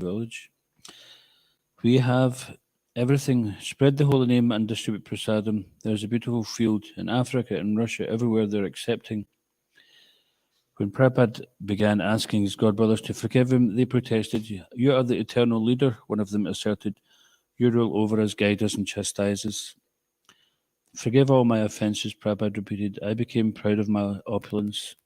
village. We have everything. Spread the holy name and distribute prasadam. There's a beautiful field in Africa and Russia. Everywhere they're accepting. When Prabhupada began asking his godbrothers to forgive him, they protested, "You are the eternal leader," one of them asserted. "You rule over us, guide us, and chastise us." "Forgive all my offences," Prabhupada repeated. "I became proud of my opulence."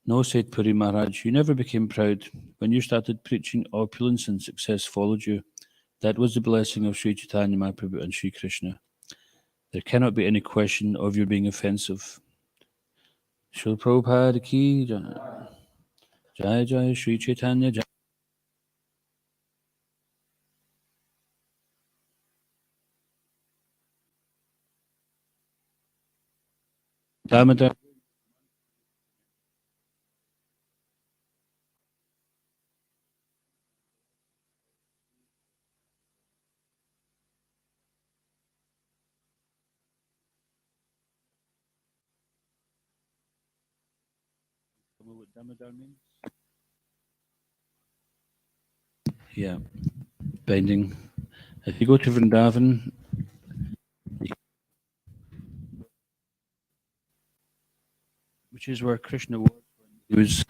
"No," said Puri Maharaj, "you never became proud. When you started preaching, opulence and success followed you. That was the blessing of Sri Caitanya Mahaprabhu and Sri Krishna. There cannot be any question of your being offensive." Srila Prabhupada ki jai. Jai Jai Sri Chaitanya Jai. Damodar. What Damodar means? Yeah, bending. If you go to Vrindavan, which is where Krishna was when he was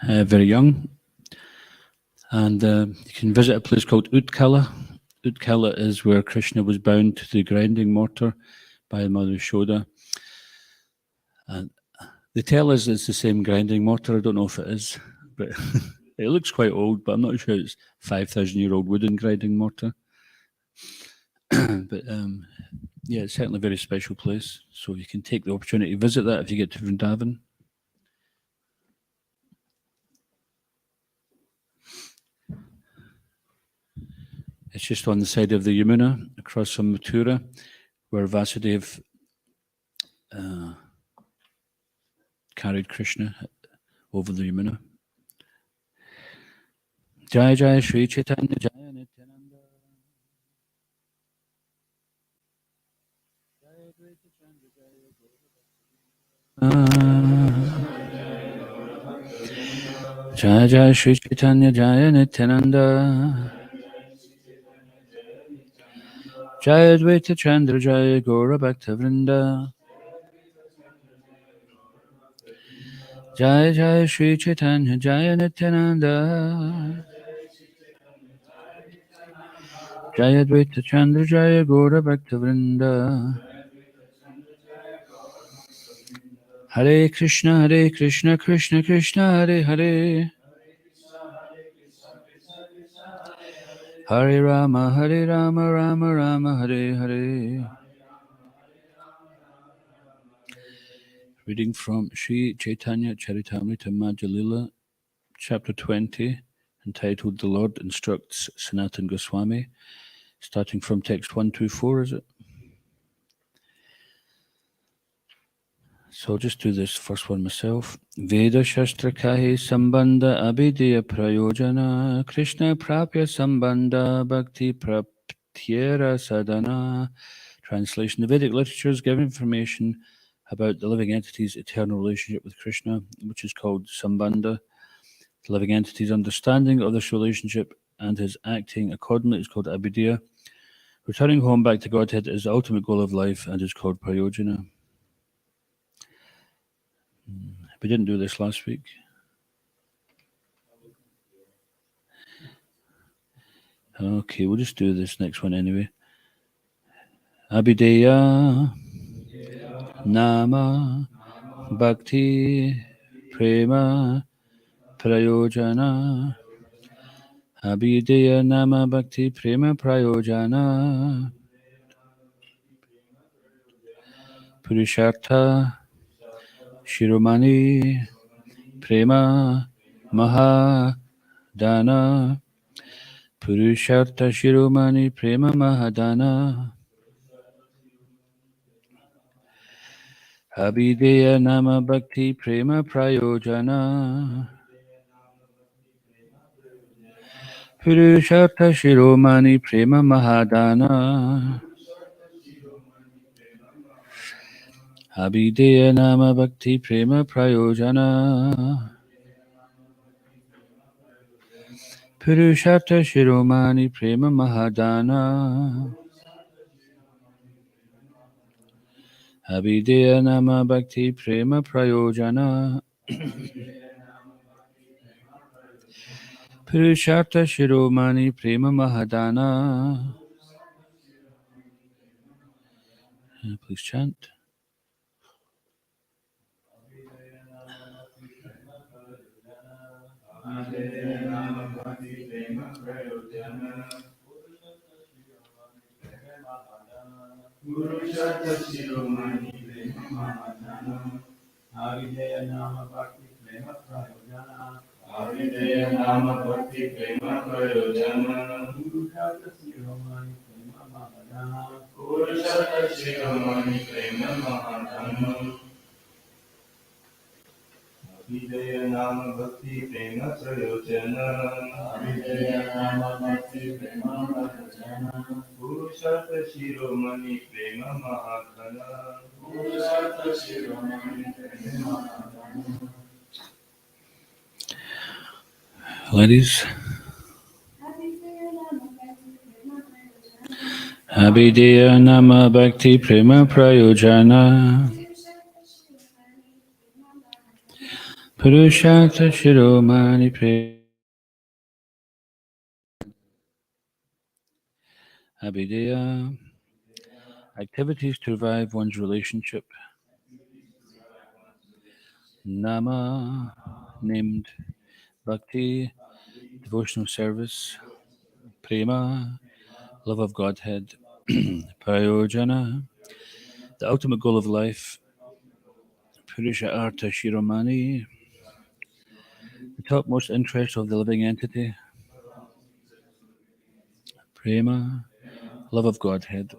very young, and you can visit a place called Utkala. Utkala is where Krishna was bound to the grinding mortar by Mother Yashoda. And they tell us it's the same grinding mortar. I don't know if it is, but it looks quite old, but I'm not sure it's 5,000-year-old wooden grinding mortar. But yeah, it's certainly a very special place. So you can take the opportunity to visit that if you get to Vrindavan. It's just on the side of the Yamuna, across from Mathura, where Vasudeva carried Krishna over the Yamuna. Jai Jai Sri Chaitanya Jaya Nityananda. Jai Jai Sri Chaitanya Jaya Nityananda. Jaya Advaita Chandra Jaya Gaura Bhakta Vrinda. Jaya Jaya Sri Chaitanya Jaya Nityananda. Jaya Advaita Chandra Jaya Gaura Bhakta Vrinda. Hare Krishna Krishna Krishna Hare Hare. Hare Rama Rama Rama Hare Hare. Reading from Sri Caitanya Charitamrta Madhya Lila, Chapter 20, entitled The Lord Instructs Sanatana Goswami, starting from text 124, is it? So I'll just do this first one myself. Veda Shastra Kahi Sambandha Abhidya Prayojana Krishna Prapya Sambandha Bhakti Praptyera Sadhana. Translation: the Vedic literatures give information about the living entity's eternal relationship with Krishna, which is called Sambandha. The living entity's understanding of this relationship and his acting accordingly is called Abhidya. Returning home back to Godhead is the ultimate goal of life and is called Prayojana. We didn't do this last week. Okay, we'll just do this next one anyway. Abhideya Nama Bhakti Prema Prayojana. Abhideya Nama Bhakti Prema Prayojana. Purushartha Shiromani Prema Mahadana. Purushartha Shiromani Prema Mahadana. Abhideya Nama Bhakti Prema Prayojana. Purushartha Shiromani Prema Mahadana. Abhideya Nama Bhakti Prema Prayojana. Purushartha Shiromani Prema Mahadana Abhideya Nama Bhakti Prema Prayojana Purushartha Shiromani Prema Mahadana. Please chant. Abhideya Nama Bhakti Prema Prayojana Abhideya Nama Bhakti Prema Prayojana Purushartha Shiromani Prema Mahadana Purushartha Shiromani Prema Mahadana. Ladies. Abhideya Nama Bhakti Prema Prayojana Purushartha Shiromani Prema Abhideya. Activities to revive one's relationship. Nama, named. Bhakti, devotional service. Prema, love of Godhead. Prayojana, the ultimate goal of life. Purushartha Shiromani, the topmost interest of the living entity. Prema, love of Godhead.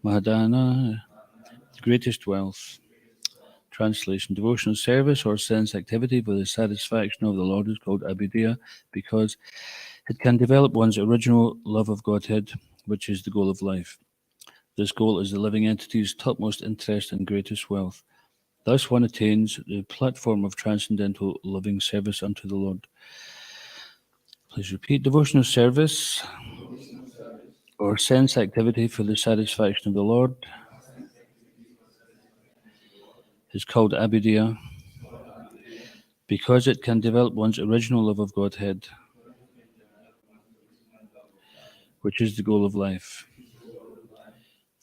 Mahadana, the greatest wealth. Translation: devotional service or sense activity for the satisfaction of the Lord is called abhideya because it can develop one's original love of Godhead, which is the goal of life. This goal is the living entity's topmost interest and greatest wealth. Thus one attains the platform of transcendental loving service unto the Lord. Please repeat. Devotional service or sense activity for the satisfaction of the Lord is called abhideya because it can develop one's original love of Godhead, which is the goal of life.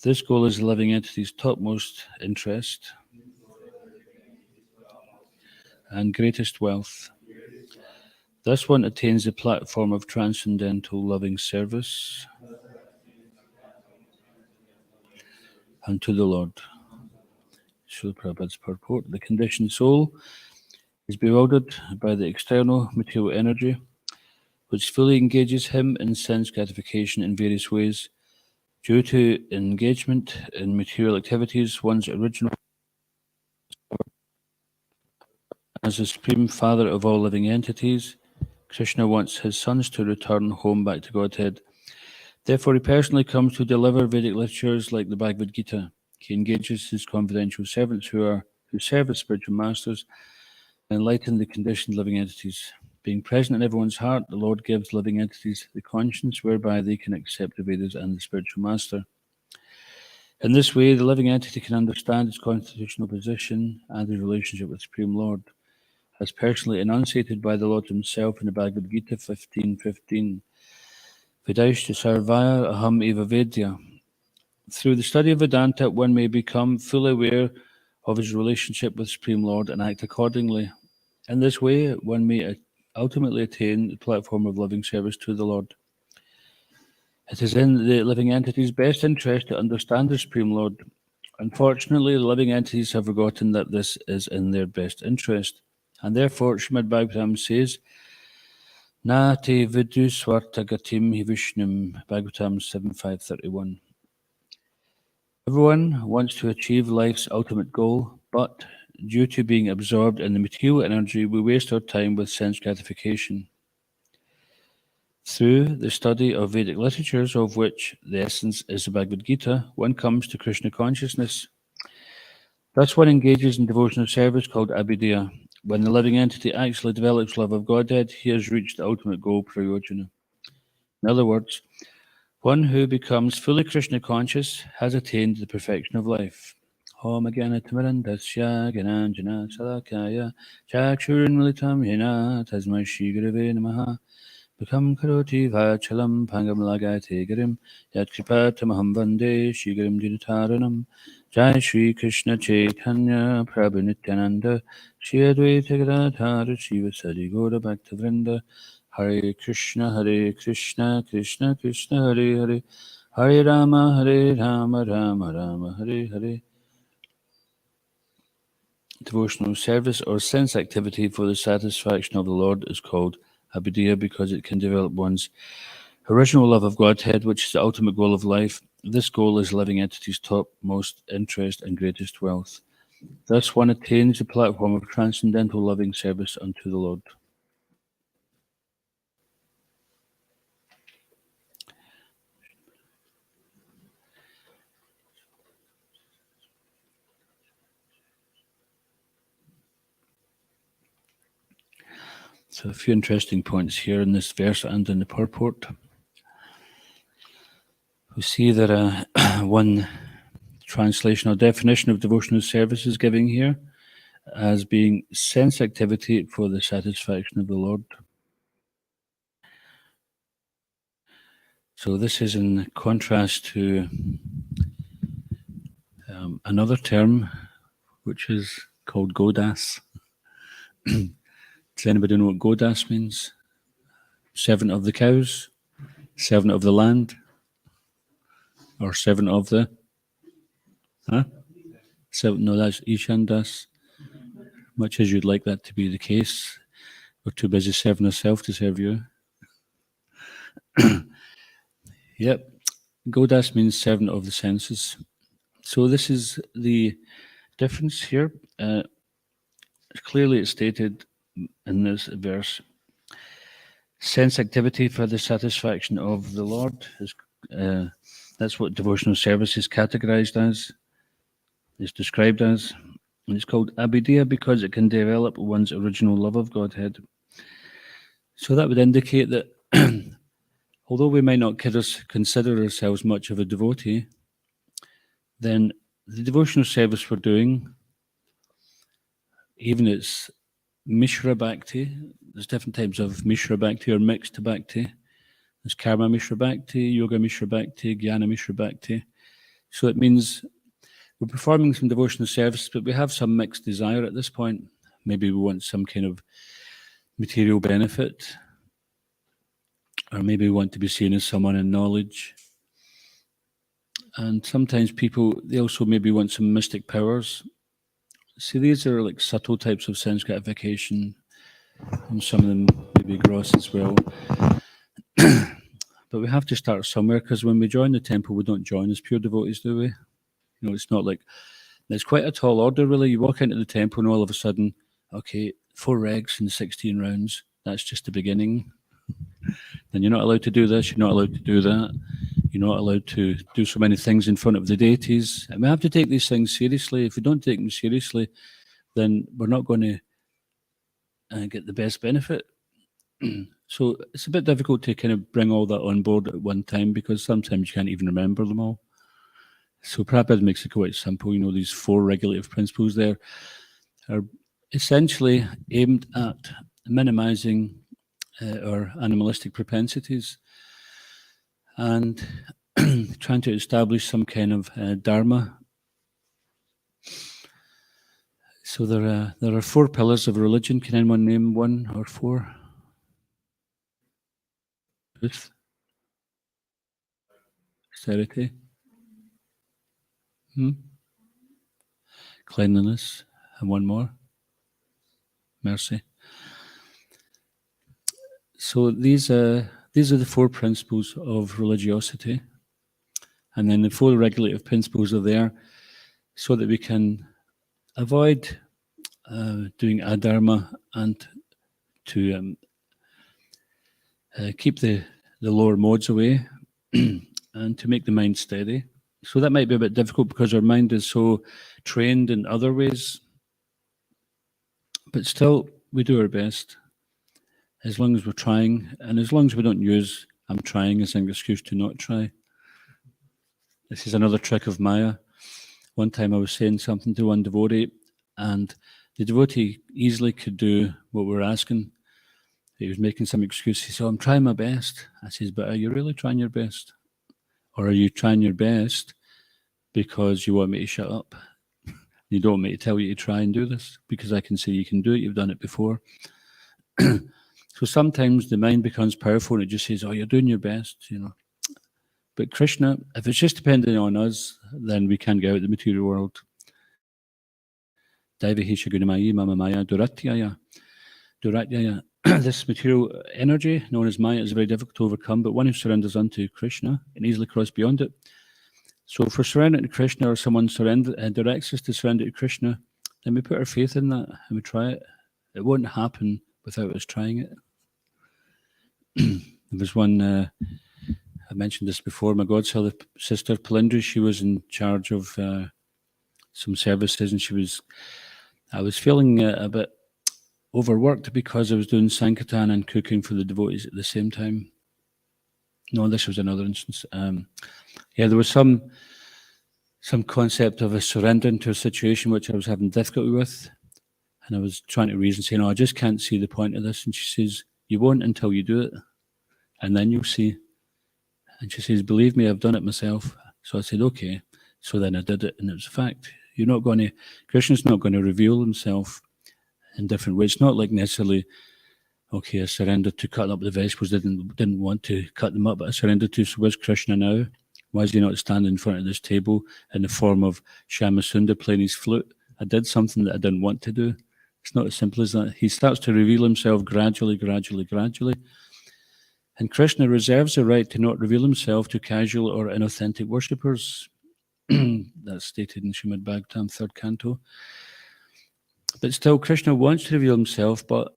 This goal is the living entity's topmost interest and greatest wealth. Thus one attains the platform of transcendental loving service unto the Lord. Srila Prabhupada's purport: the conditioned soul is bewildered by the external material energy, which fully engages him in sense gratification in various ways. Due to engagement in material activities, one's original as the Supreme Father of all living entities, Krishna wants his sons to return home back to Godhead. Therefore, he personally comes to deliver Vedic literatures like the Bhagavad Gita. He engages his confidential servants who serve as spiritual masters and enlighten the conditioned living entities. Being present in everyone's heart, the Lord gives living entities the conscience whereby they can accept the Vedas and the spiritual master. In this way, the living entity can understand its constitutional position and his relationship with Supreme Lord, as personally enunciated by the Lord himself in the Bhagavad Gita 15:15. Vedaishta sarvaya aham eva vedya. Through the study of Vedanta, one may become fully aware of his relationship with Supreme Lord and act accordingly. In this way, one may ultimately attain the platform of loving service to the Lord. It is in the living entity's best interest to understand the Supreme Lord. Unfortunately, the living entities have forgotten that this is in their best interest, and therefore Srimad Bhagavatam says, Na te vidu swarta gatim hi Vishnum, Bhagavatam 7.5.31. Everyone wants to achieve life's ultimate goal, but due to being absorbed in the material energy, we waste our time with sense gratification. Through the study of Vedic literatures, of which the essence is the Bhagavad Gita, one comes to Krishna consciousness. Thus one engages in devotional service called abhideya. when the living entity actually develops love of Godhead, he has reached the ultimate goal, prayojana. In other words, one who becomes fully Krishna conscious has attained the perfection of life. Om Agana Tamarandasya Gananjana Salakaya Chakshurinmilitam Yena Tasmai Shri Gurave Namaha Bekam Karoti Vachalam Pangam Lagate Garim Yat Kripatamaham Vande Shri Garim Dinataranam Jai Shri Krishna Chaitanya Prabhu Nityananda Shri Advaita Gadadhara Shiva Sadi Gaura Bhaktavrinda Hare Krishna Krishna Krishna Hare Hare Hare Rama Rama Rama Hare Hare. Devotional service or sense activity for the satisfaction of the Lord is called abhidya because it can develop one's original love of Godhead, which is the ultimate goal of life. This goal is living entity's topmost interest and greatest wealth. Thus one attains the platform of transcendental loving service unto the Lord. So a few interesting points here in this verse and in the purport. We see that one translation or definition of devotional service is giving here as being sense activity for the satisfaction of the Lord. So this is in contrast to another term which is called Godas. Does anybody know what Godas means? Servant of the cows, servant of the land, or servant of the... Huh? No, that's Ishandas. Much as you'd like that to be the case, we're too busy serving ourselves to serve you. Yep. Godas means servant of the senses. So this is the difference here. Clearly it's stated in this verse. Sense activity for the satisfaction of the Lord is that's what devotional service is categorized as, is described as. And it's called abhidya because it can develop one's original love of Godhead. So that would indicate that although we might not consider ourselves much of a devotee, then the devotional service we're doing, even it's Mishra Bhakti, there's different types of Mishra Bhakti or mixed Bhakti. There's Karma Mishra Bhakti, Yoga Mishra Bhakti, Jnana Mishra Bhakti. So it means we're performing some devotional service, but we have some mixed desire at this point. Maybe we want some kind of material benefit, or maybe we want to be seen as someone in knowledge. And sometimes people, they also maybe want some mystic powers. See, these are like subtle types of sense gratification, and some of them maybe gross as well. But we have to start somewhere, because when we join the temple, we don't join as pure devotees, do we? You know, it's not like, it's quite a tall order, really. You walk into the temple and all of a sudden, okay, 4 regs and 16 rounds, that's just the beginning. Then you're not allowed to do this, you're not allowed to do that. You're not allowed to do so many things in front of the deities. And we have to take these things seriously. If we don't take them seriously, then we're not going to get the best benefit. So it's a bit difficult to kind of bring all that on board at one time, because sometimes you can't even remember them all. So Prabhupada makes it quite simple. You know, these 4 regulative principles there are essentially aimed at minimizing our animalistic propensities and trying to establish some kind of dharma. So there are 4 pillars of religion. Can anyone name 1 or 4? Truth, austerity, cleanliness, and 1 more, mercy. So these are the 4 principles of religiosity, and then the 4 regulative principles are there so that we can avoid doing adharma and to keep the lower modes away and to make the mind steady. So that might be a bit difficult because our mind is so trained in other ways. But still, we do our best, as long as we're trying, and as long as we don't use "I'm trying" as an excuse to not try. This is another trick of Maya. One time I was saying something to one devotee, and the devotee easily could do what we were asking. He was making some excuse. He said, "I'm trying my best." I says, "But are you really trying your best? Or are you trying your best because you want me to shut up? You don't want me to tell you to try and do this because I can see you can do it. You've done it before." So sometimes the mind becomes powerful and it just says, "Oh, you're doing your best," you know. But Krishna, if it's just dependent on us, then we can't get out of the material world. Daivahisha gunamayi mama maya duratyaya. Duratyaya. This material energy, known as Maya, is very difficult to overcome, but one who surrenders unto Krishna can easily cross beyond it. So if we're surrendering to Krishna, or someone directs us to surrender to Krishna, then we put our faith in that and we try it. It won't happen without us trying it. There was one, I mentioned this before, my godfather sister Palindri, she was in charge of some services, and I was feeling a bit overworked because I was doing Sankirtan and cooking for the devotees at the same time. No, this was another instance. There was some concept of a surrendering to a situation which I was having difficulty with, and I was trying to reason, saying, "No, I just can't see the point of this." And she says, "You won't until you do it, and then you'll see." And she says, "Believe me, I've done it myself." So I said, "Okay." So then I did it, and it was a fact. Krishna's not going to reveal himself in different ways. It's not like necessarily, okay, I surrendered to cutting up the vegetables, didn't want to cut them up, but I surrendered to, so where's Krishna now? Why is he not standing in front of this table in the form of Shyamasundar playing his flute? I did something that I didn't want to do. It's not as simple as that. He starts to reveal himself gradually. And Krishna reserves the right to not reveal himself to casual or inauthentic worshippers. That's stated in Srimad Bhagavatam, 3rd canto. But still, Krishna wants to reveal himself. But,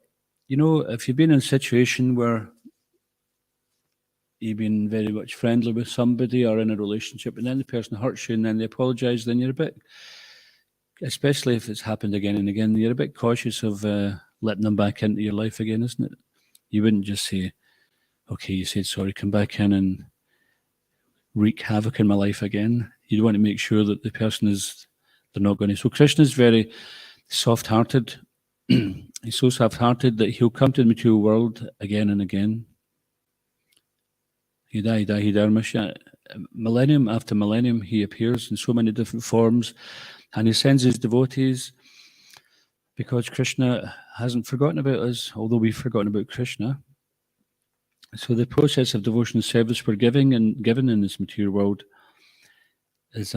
if you've been in a situation where you've been very much friendly with somebody or in a relationship, and then the person hurts you and then they apologize, then you're a bit, especially if it's happened again and again, you're a bit cautious of letting them back into your life again, isn't it? You wouldn't just say, "Okay, you said sorry, come back in and wreak havoc in my life again." You want to make sure that the person they're not going to. So Krishna is very soft-hearted. He's so soft-hearted that he'll come to the material world again and again. Millennium after millennium, he appears in so many different forms, and he sends his devotees because Krishna hasn't forgotten about us, although we've forgotten about Krishna. So the process of devotional service we're given in this material world is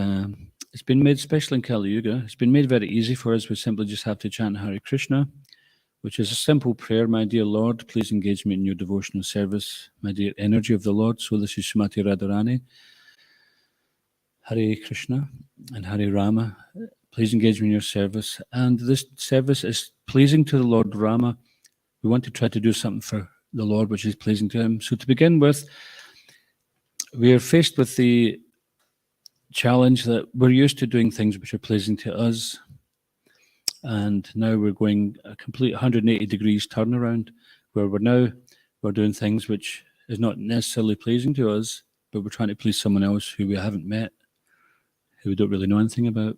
it's been made, especially in Kali Yuga, it's been made very easy for us. We simply just have to chant Hare Krishna, which is a simple prayer. "My dear Lord, please engage me in your devotional service. My dear energy of the Lord." So this is Srimati Radharani. Hare Krishna and Hare Rama. Please engage me in your service. And this service is pleasing to the Lord Rama. We want to try to do something for the Lord which is pleasing to him. So to begin with, we are faced with the challenge that we're used to doing things which are pleasing to us. And now we're going a complete 180 degrees turnaround, where we're doing things which is not necessarily pleasing to us, but we're trying to please someone else who we haven't met, who we don't really know anything about.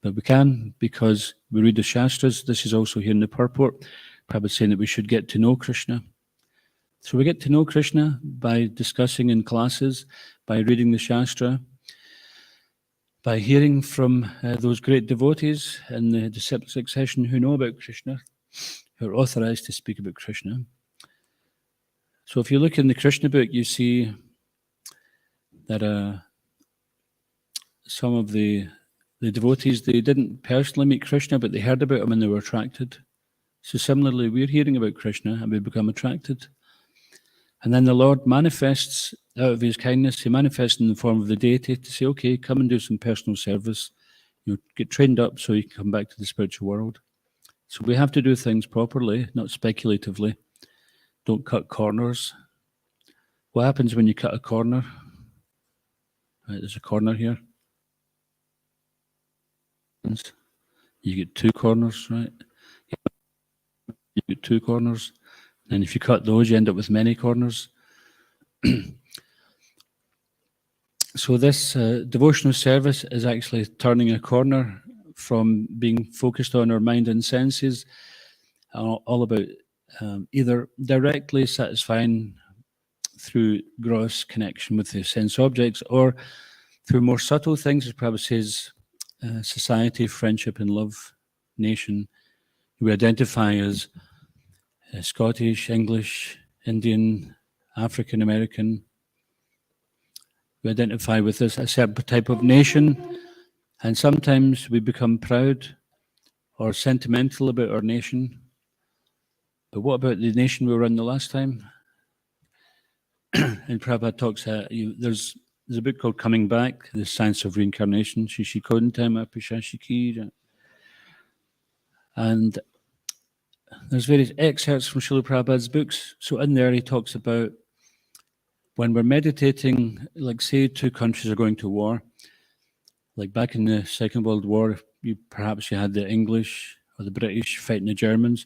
But we can, because we read the Shastras. This is also here in the purport, Prabhupada saying that we should get to know Krishna. So we get to know Krishna by discussing in classes, by reading the Shastra, by hearing from those great devotees in the disciple succession who know about Krishna, who are authorized to speak about Krishna. So if you look in the Krishna book, you see that some of the devotees, they didn't personally meet Krishna, but they heard about him and they were attracted. So similarly, we're hearing about Krishna and we become attracted. And then the Lord manifests out of his kindness. He manifests in the form of the deity to say, "Okay, come and do some personal service. Get trained up so you can come back to the spiritual world." So we have to do things properly, not speculatively. Don't cut corners. What happens when you cut a corner? Right, there's a corner here. You get two corners, right? you get 2 corners. And if you cut those, you end up with many corners. So this devotional service is actually turning a corner from being focused on our mind and senses, all about either directly satisfying through gross connection with the sense objects, or through more subtle things, as Prabhupada says, society, friendship and love, nation. We identify as Scottish, English, Indian, African American. We identify with this a certain type of nation, and sometimes we become proud or sentimental about our nation. But what about the nation we were in the last time? And Prabhupada talks, there's a book called Coming Back, The Science of Reincarnation, Shishikontama Pishashikira. And there's various excerpts from Srila Prabhupada's books. So in there he talks about when we're meditating, like say 2 countries are going to war, like back in the Second World War, perhaps you had the English or the British fighting the Germans.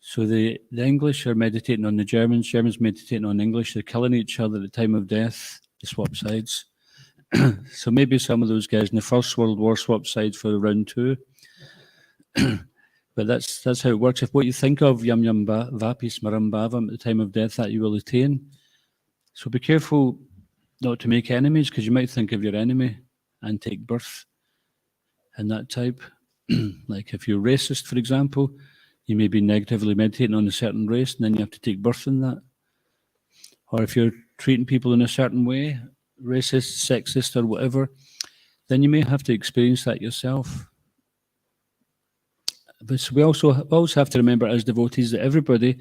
So the English are meditating on the Germans meditating on English, they're killing each other at the time of death, they swap sides. So maybe some of those guys in the First World War swapped sides for round 2. But that's how it works. If what you think of yam yam vapi smaram bhavam at the time of death, that you will attain. So be careful not to make enemies, because you might think of your enemy and take birth in that type. Like if you're racist, for example, you may be negatively meditating on a certain race, and then you have to take birth in that. Or if you're treating people in a certain way, racist, sexist, or whatever, then you may have to experience that yourself. But we also have to remember as devotees that everybody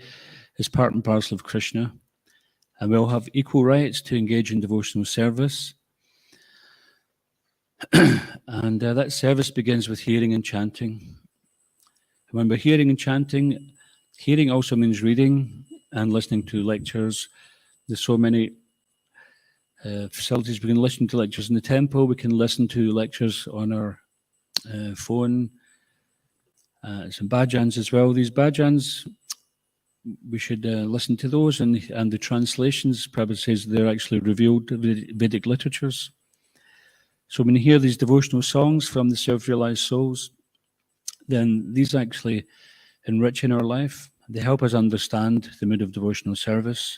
is part and parcel of Krishna, and we all have equal rights to engage in devotional service. And that service begins with hearing and chanting. When we're hearing and chanting, hearing also means reading and listening to lectures. There's so many facilities. We can listen to lectures in the temple. We can listen to lectures on our phone. Some bhajans as well. These bhajans, we should listen to those, and the translations, Prabhupada says, they're actually revealed Vedic literatures. So when you hear these devotional songs from the self-realized souls, then these actually enrich in our life. They help us understand the mood of devotional service.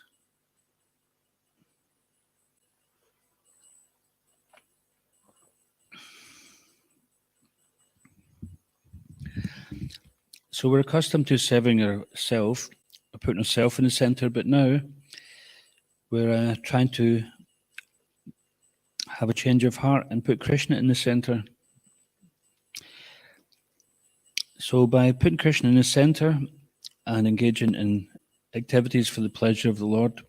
So we're accustomed to serving ourselves, putting ourselves in the center, but now we're trying to have a change of heart and put Krishna in the center. So by putting Krishna in the center and engaging in activities for the pleasure of the Lord,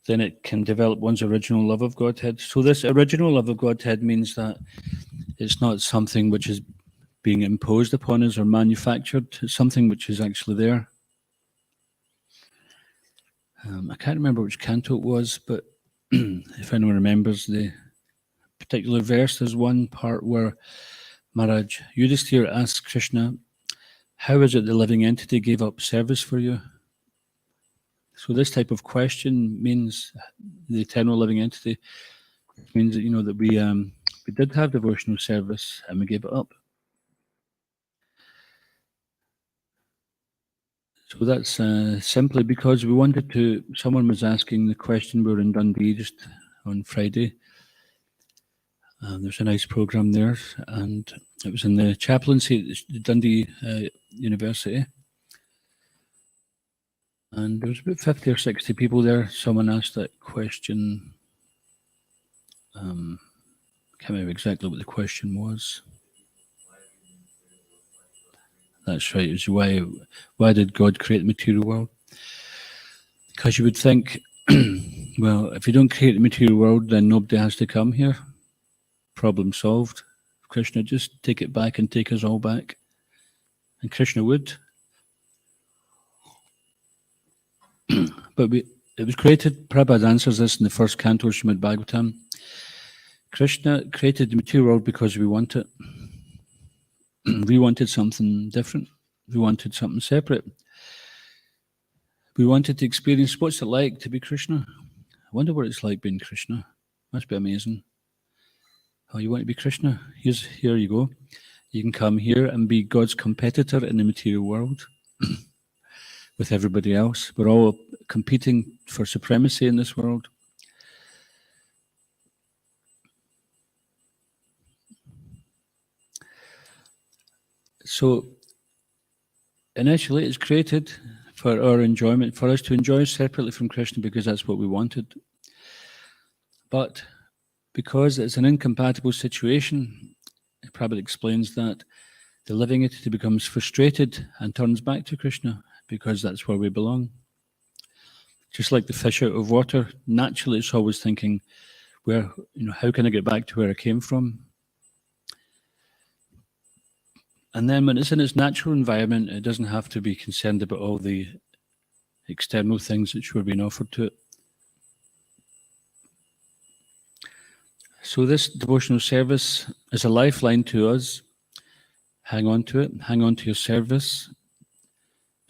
then it can develop one's original love of Godhead. So this original love of Godhead means that it's not something which is being imposed upon us or manufactured. It's something which is actually there. I can't remember which canto it was, but if anyone remembers the particular verse, there's one part where Maharaj Yudhisthira asks Krishna, how is it the living entity gave up service for you? So this type of question means the eternal living entity means that, you know, that we did have devotional service and we gave it up. So that's simply because we wanted to. Someone was asking the question. We were in Dundee just on Friday. There's a nice program there, and it was in the chaplaincy at the Dundee University. And there was about 50 or 60 people there. Someone asked that question. I can't remember exactly what the question was. That's right. It was why did God create the material world? Because you would think, well, if you don't create the material world, then nobody has to come here. Problem solved. Krishna, just take it back and take us all back. And Krishna would. But it was created, Prabhupada answers this in the first canto of Srimad Bhagavatam. Krishna created the material world because we want it. We wanted something different. We wanted something separate. We wanted to experience what's it like to be Krishna. I wonder what it's like being Krishna. Must be amazing. Oh, you want to be Krishna? Here you go. You can come here and be God's competitor in the material world with everybody else. We're all competing for supremacy in this world. So initially it's created for our enjoyment, for us to enjoy separately from Krishna because that's what we wanted. But because it's an incompatible situation, Prabhupada explains that the living entity becomes frustrated and turns back to Krishna because that's where we belong. Just like the fish out of water, naturally it's always thinking, how can I get back to where I came from? And then when it's in its natural environment, it doesn't have to be concerned about all the external things which were being offered to it. So this devotional service is a lifeline to us. Hang on to it. Hang on to your service.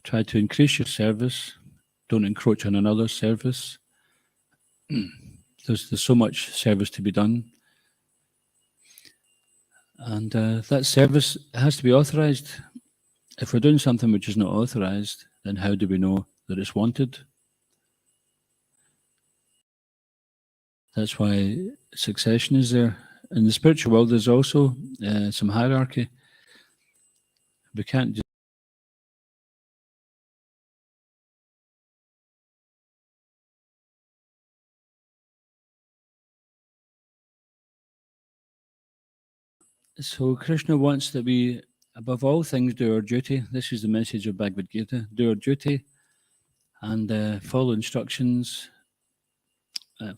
Try to increase your service. Don't encroach on another's service. There's so much service to be done. And that service has to be authorized. If we're doing something which is not authorized, then how do we know that it's wanted? That's why succession is there. In the spiritual world, there's also some hierarchy. We can't just So Krishna wants that we, above all things, do our duty. This is the message of Bhagavad Gita. Do our duty and follow instructions.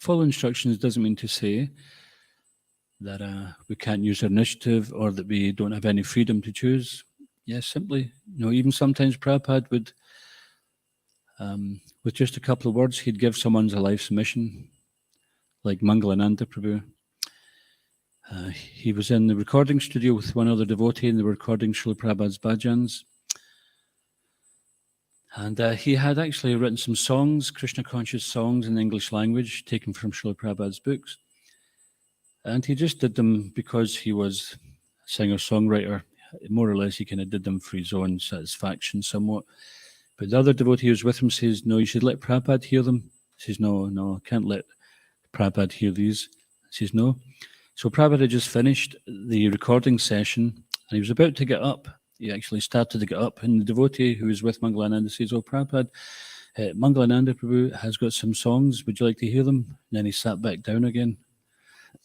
Follow instructions doesn't mean to say that we can't use our initiative or that we don't have any freedom to choose. Yes, simply, even sometimes Prabhupada would, with just a couple of words, he'd give someone a life's mission, like Mangalananda Prabhu. He was in the recording studio with one other devotee and they were recording Srila Prabhupada's bhajans. And he had actually written some songs, Krishna conscious songs in the English language, taken from Srila Prabhupada's books. And he just did them because he was a singer-songwriter. More or less, he kind of did them for his own satisfaction somewhat. But the other devotee who was with him says, no, you should let Prabhupada hear them. He says, no, I can't let Prabhupada hear these. He says, no. So Prabhupada had just finished the recording session and he was about to get up. He actually started to get up and the devotee who was with Mangalananda says, oh, Prabhupada, Mangalananda Prabhu has got some songs. Would you like to hear them? And then he sat back down again.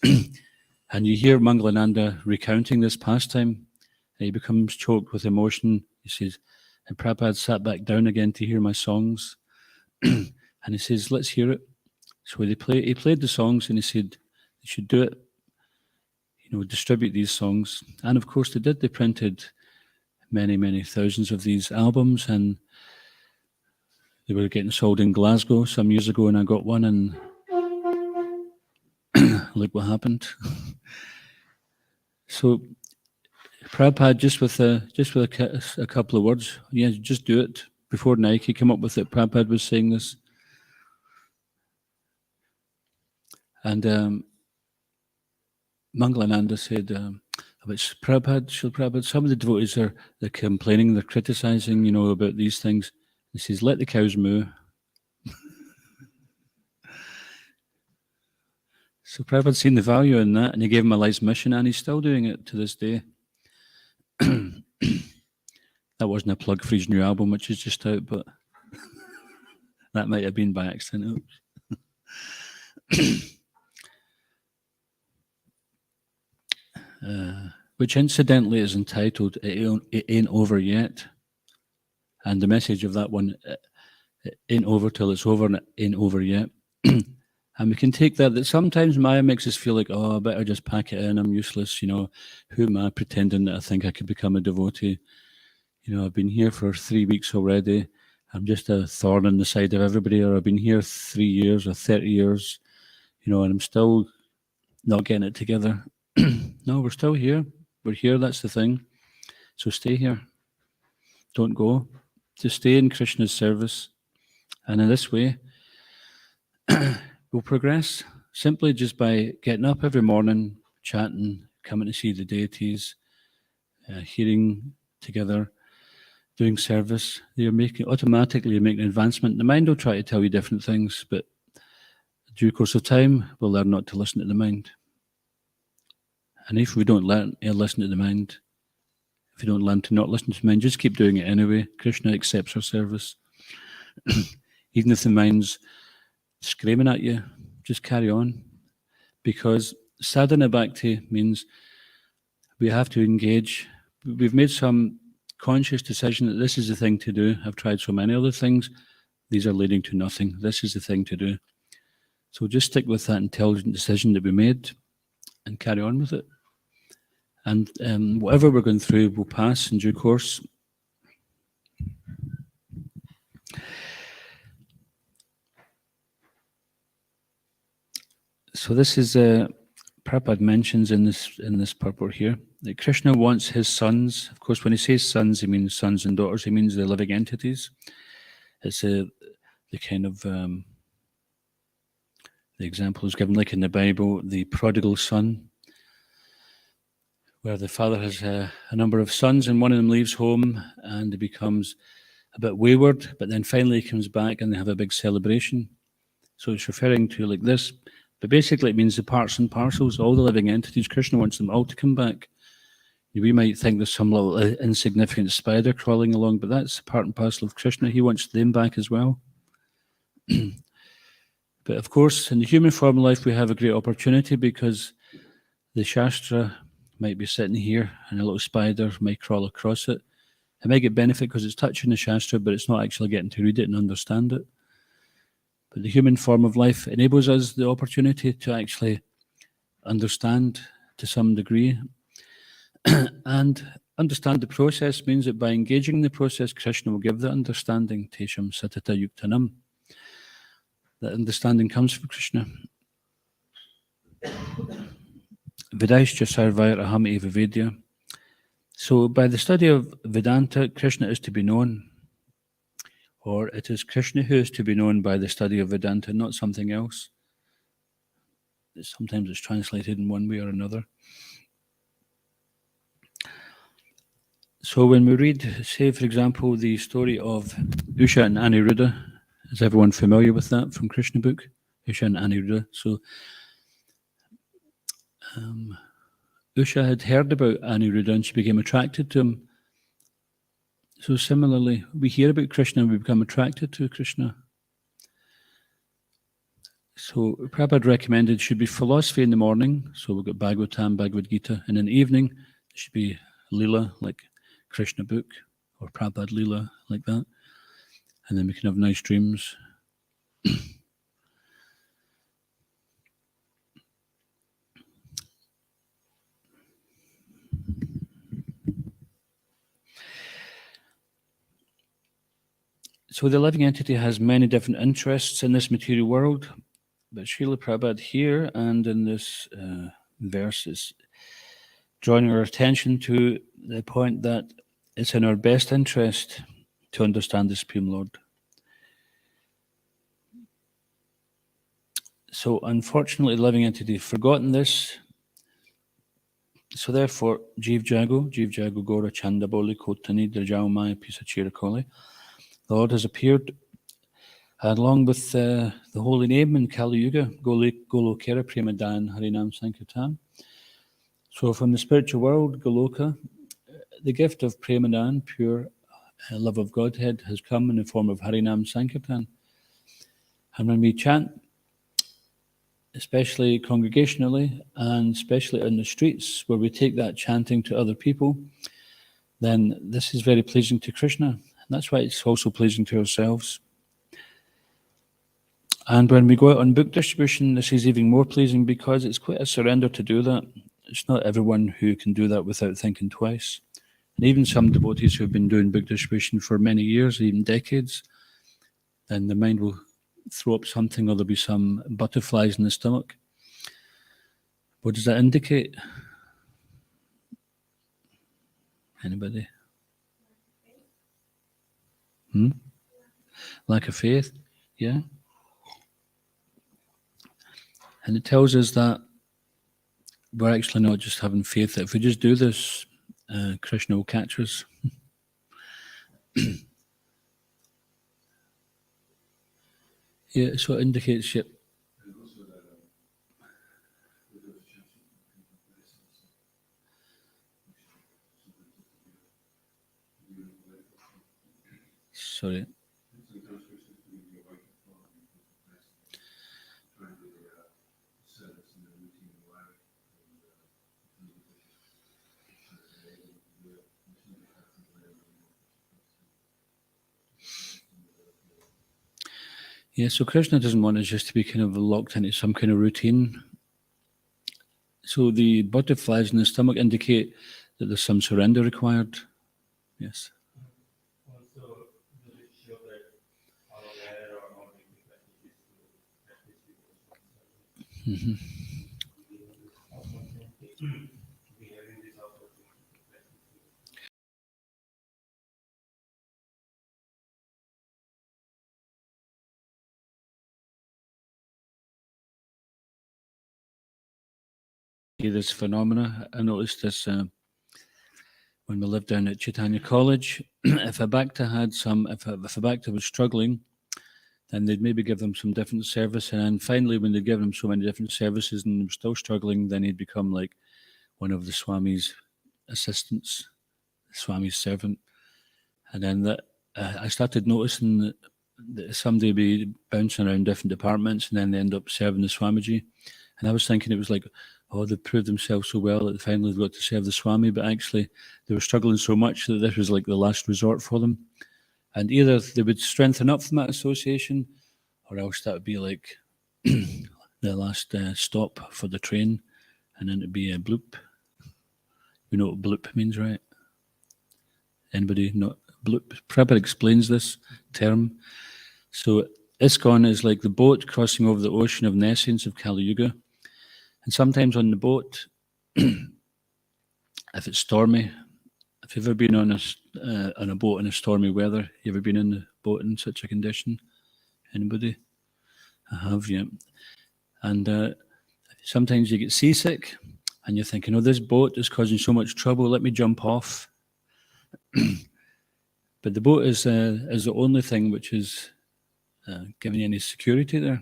And you hear Mangalananda recounting this pastime and he becomes choked with emotion. He says, and Prabhupada sat back down again to hear my songs. And he says, let's hear it. So he played the songs and he said, you should do it. Distribute these songs. And of course they did. They printed many, many thousands of these albums and they were getting sold in Glasgow some years ago and I got one and look what happened. So Prabhupada just with a couple of words, just do it. Before Nike came up with it, Prabhupada was saying this. And Mangalananda said about Prabhupada, some of the devotees they're complaining, they're criticizing, about these things. He says, let the cows moo. So Prabhupada's seen the value in that and he gave him a life's mission and he's still doing it to this day. That wasn't a plug for his new album, which is just out, but that might have been by accident. Which incidentally is entitled It Ain't Over Yet. And the message of that one, it ain't over till it's over and it ain't over yet. And we can take that sometimes Maya makes us feel like, oh, I better just pack it in, I'm useless, who am I pretending that I think I could become a devotee? I've been here for 3 weeks already. I'm just a thorn in the side of everybody, or I've been here 3 years or 30 years, and I'm still not getting it together. No, we're still here. We're here, that's the thing. So stay here. Don't go. Just stay in Krishna's service. And in this way, we'll progress simply just by getting up every morning, chanting, coming to see the deities, hearing together, doing service. You're automatically making advancement. The mind will try to tell you different things, but in due course of time, we'll learn not to listen to the mind. And if we don't learn to listen to the mind, if you don't learn to not listen to the mind, just keep doing it anyway. Krishna accepts our service. Even if the mind's screaming at you, just carry on. Because sadhana bhakti means we have to engage. We've made some conscious decision that this is the thing to do. I've tried so many other things. These are leading to nothing. This is the thing to do. So just stick with that intelligent decision that we made and carry on with it. And whatever we're going through will pass in due course. So this is Prabhupada mentions in this purport here that Krishna wants his sons. Of course, when he says sons, he means sons and daughters. He means the living entities. It's the kind of the example is given, like in the Bible, the prodigal son, where the father has a number of sons and one of them leaves home and he becomes a bit wayward, but then finally he comes back and they have a big celebration. So it's referring to like this, but basically it means the parts and parcels, all the living entities. Krishna wants them all to come back. We might think there's some little insignificant spider crawling along, but that's part and parcel of Krishna. He wants them back as well. But of course, in the human form of life, we have a great opportunity because the Shastra might be sitting here and a little spider might crawl across it. It might get benefit because it's touching the Shastra, but it's not actually getting to read it and understand it. But the human form of life enables us the opportunity to actually understand to some degree. And understand the process means that by engaging in the process, Krishna will give the understanding, Tesham Satata Yuktanam. That understanding comes from Krishna. Vidaischa Sarvair Aham Eva Vedya. So by the study of Vedanta, Krishna is to be known. Or it is Krishna who is to be known by the study of Vedanta, not something else. Sometimes it's translated in one way or another. So when we read, say for example, the story of Usha and Aniruddha, is everyone familiar with that from Krishna book? Usha and Aniruddha. So Usha had heard about Aniruddha and she became attracted to him. So similarly, we hear about Krishna and we become attracted to Krishna. So Prabhupada recommended should be philosophy in the morning. So we've got Bhagavatam, Bhagavad Gita, and in the evening there should be Leela, like Krishna book, or Prabhupada Leela, like that. And then we can have nice dreams. So the living entity has many different interests in this material world, but Srila Prabhupada here and in this verse is drawing our attention to the point that it's in our best interest to understand the Supreme Lord. So unfortunately, the living entity have forgotten this. So therefore, Jeev Jago Gora Chanda Boli Kotani Drajao Maya Pisa Chirakoli. The Lord has appeared along with the holy name in Kali Yuga, Golokera Premadan Harinam Sankirtan. So from the spiritual world, Goloka, the gift of Premadan, pure love of Godhead, has come in the form of Harinam Sankirtan. And when we chant, especially congregationally and especially in the streets where we take that chanting to other people, then this is very pleasing to Krishna. And that's why it's also pleasing to ourselves. And when we go out on book distribution, this is even more pleasing because it's quite a surrender to do that. It's not everyone who can do that without thinking twice. And even some devotees who have been doing book distribution for many years, even decades, then the mind will throw up something or there'll be some butterflies in the stomach. What does that indicate? Anybody? Lack of faith. Yeah? And it tells us that we're actually not just having faith that if we just do this, Krishna will catch us. Yeah, so it indicates it. Sorry. Yeah, so Krishna doesn't want us just to be kind of locked into some kind of routine. So the butterflies in the stomach indicate that there's some surrender required. Yes. Also, does it show that our aware or not practice is to practice devotion? We having this opportunity to practice. See this phenomena. I noticed this when we lived down at Caitanya College. If a bhakta had some, if a bhakta was struggling, then they'd maybe give them some different service. And then finally, when they'd given him so many different services and he was still struggling, then he'd become like one of the Swami's assistants, the Swami's servant. And then I started noticing that somebody would be bouncing around different departments and then they end up serving the Swamiji. And I was thinking it was like, oh, they've proved themselves so well that finally they've got to serve the Swami, but actually they were struggling so much that this was like the last resort for them. And either they would strengthen up from that association, or else that would be like the last stop for the train, and then it'd be a bloop. You know what bloop means, right? Anybody not bloop? Prabhupada explains this term. So ISKCON is like the boat crossing over the ocean of nescience of Kali Yuga. And sometimes on the boat, if it's stormy, if you've ever been on a boat in a stormy weather, you ever been in the boat in such a condition? Anybody? I have, yeah. And sometimes you get seasick and you're thinking, oh, this boat is causing so much trouble, let me jump off. But the boat is the only thing which is giving you any security there.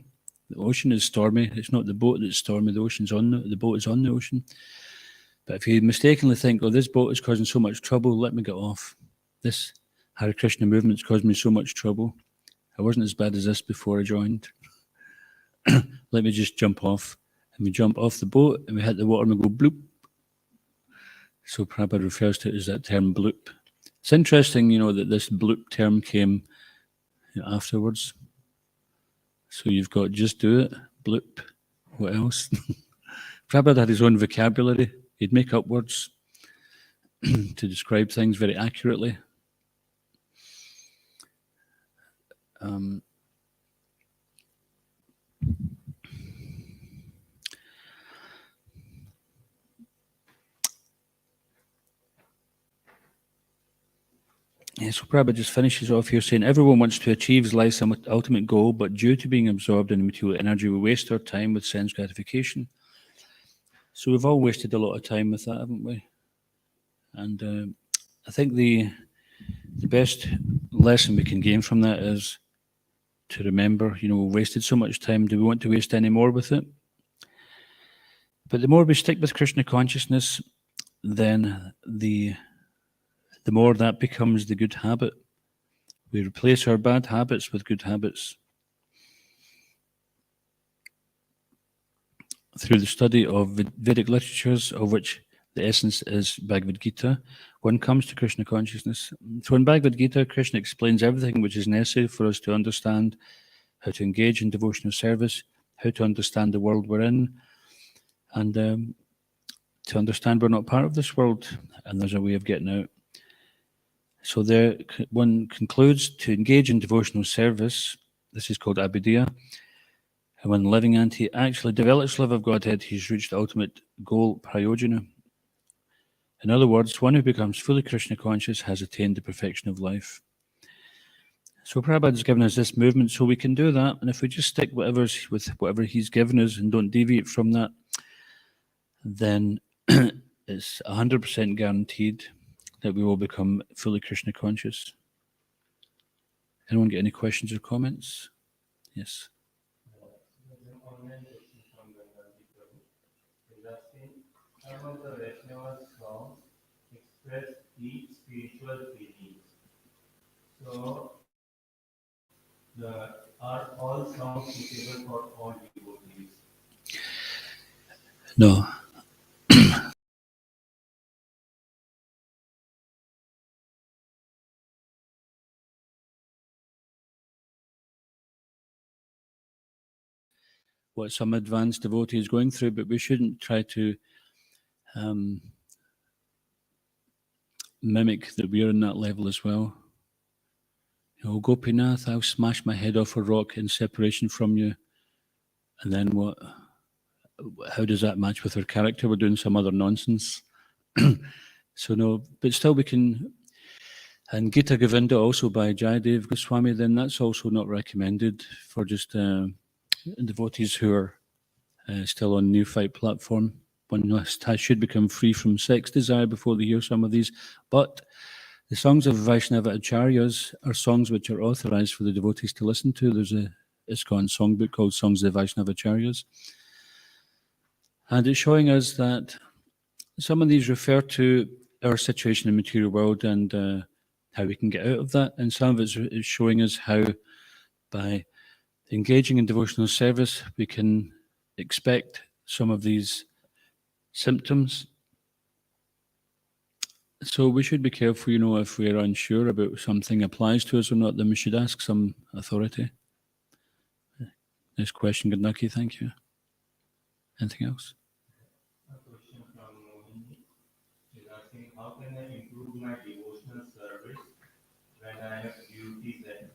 The ocean is stormy. It's not the boat that's stormy. The ocean's on the boat is on the ocean. But if you mistakenly think, oh, this boat is causing so much trouble, let me get off. This Hare Krishna movement's caused me so much trouble. I wasn't as bad as this before I joined. Let me just jump off. And we jump off the boat and we hit the water and we go bloop. So Prabhupada refers to it as that term bloop. It's interesting, that this bloop term came afterwards. So you've got just do it, bloop. What else? Prabhupada had his own vocabulary. He'd make up words to describe things very accurately. So Prabhupada just finishes off here saying, everyone wants to achieve life's ultimate goal, but due to being absorbed in material energy, we waste our time with sense gratification. So we've all wasted a lot of time with that, haven't we? And I think the best lesson we can gain from that is to remember, we wasted so much time. Do we want to waste any more with it? But the more we stick with Krishna consciousness, then the more that becomes the good habit. We replace our bad habits with good habits. Through the study of Vedic literatures, of which the essence is Bhagavad Gita, one comes to Krishna consciousness. So in Bhagavad Gita, Krishna explains everything which is necessary for us to understand how to engage in devotional service, how to understand the world we're in, and to understand we're not part of this world, and there's a way of getting out. So there, one concludes to engage in devotional service. This is called abhidya. And when living entity actually develops love of Godhead, he's reached the ultimate goal, prayojana. In other words, one who becomes fully Krishna conscious has attained the perfection of life. So Prabhupada's given us this movement, so we can do that. And if we just stick with whatever he's given us and don't deviate from that, then it's 100% guaranteed that we will become fully Krishna conscious. Anyone get any questions or comments? Yes. There's an online question from Gandhi Prabhu. He's asking, some of the Vaishnava songs express deep spiritual feelings. So, are all songs suitable for all devotees? No. What some advanced devotee is going through, but we shouldn't try to mimic that we're in that level as well. Oh, Gopinath, I'll smash my head off a rock in separation from you. And then what? How does that match with our character? We're doing some other nonsense. So no, but still we can. And Gita Govinda also by Jayadev Goswami, then that's also not recommended for just devotees who are still on Neophyte platform. One should become free from sex desire before they hear some of these. But the songs of Vaishnava Acharyas are songs which are authorized for the devotees to listen to. There's a ISKCON songbook called Songs of the Vaishnava Acharyas. And it's showing us that some of these refer to our situation in the material world and how we can get out of that. And some of it is showing us how by engaging in devotional service, we can expect some of these symptoms. So we should be careful, if we're unsure about something applies to us or not, then we should ask some authority. Next question, Gandaki, thank you. Anything else? A question from Mohini is asking, how can I improve my devotional service when I have duties at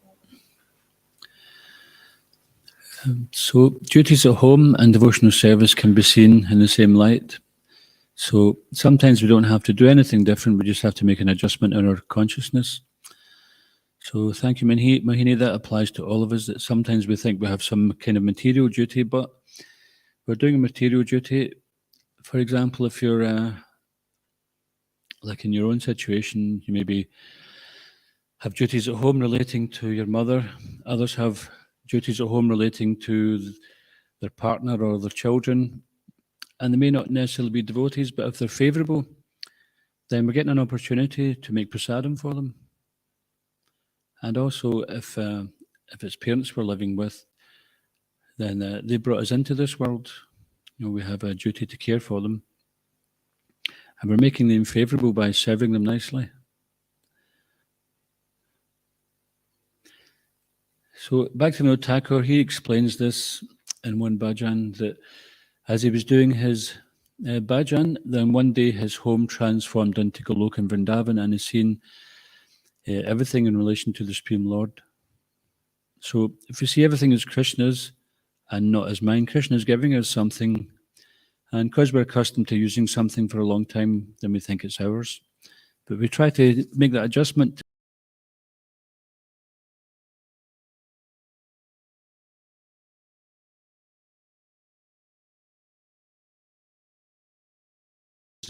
home? So duties at home and devotional service can be seen in the same light. So sometimes we don't have to do anything different, we just have to make an adjustment in our consciousness. So thank you, Mohini. That applies to all of us, that sometimes we think we have some kind of material duty, but we're doing a material duty. For example, if you're like in your own situation, you maybe have duties at home relating to your mother. Others have duties at home relating to their partner or their children. And they may not necessarily be devotees, but if they're favourable, then we're getting an opportunity to make prasadam for them. And also, if it's parents we're living with, then they brought us into this world. We have a duty to care for them. And we're making them favourable by serving them nicely. So back to Vinod Thakur, he explains this in one bhajan, that as he was doing his bhajan, then one day his home transformed into Golok and Vrindavan, and he's seen everything in relation to the Supreme Lord. So if we see everything as Krishna's and not as mine, Krishna is giving us something, and because we're accustomed to using something for a long time, then we think it's ours. But we try to make that adjustment.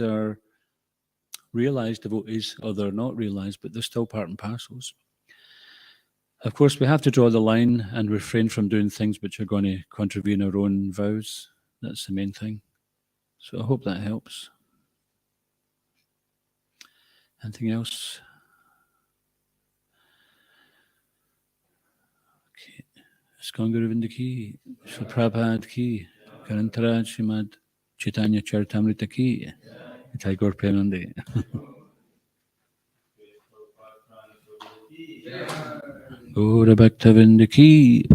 Are realized devotees or they're not realized, but they're still part and parcels. Of course, we have to draw the line and refrain from doing things which are going to contravene our own vows. That's the main thing. So I hope that helps. Anything else? Okay. ISKCON Govinda ki, Srila Prabhupada ki, Caritamrta Srimad Caitanya Caritamrta ki, Jai Gaur Premanande. Gaura Bhakta Vrinda ki.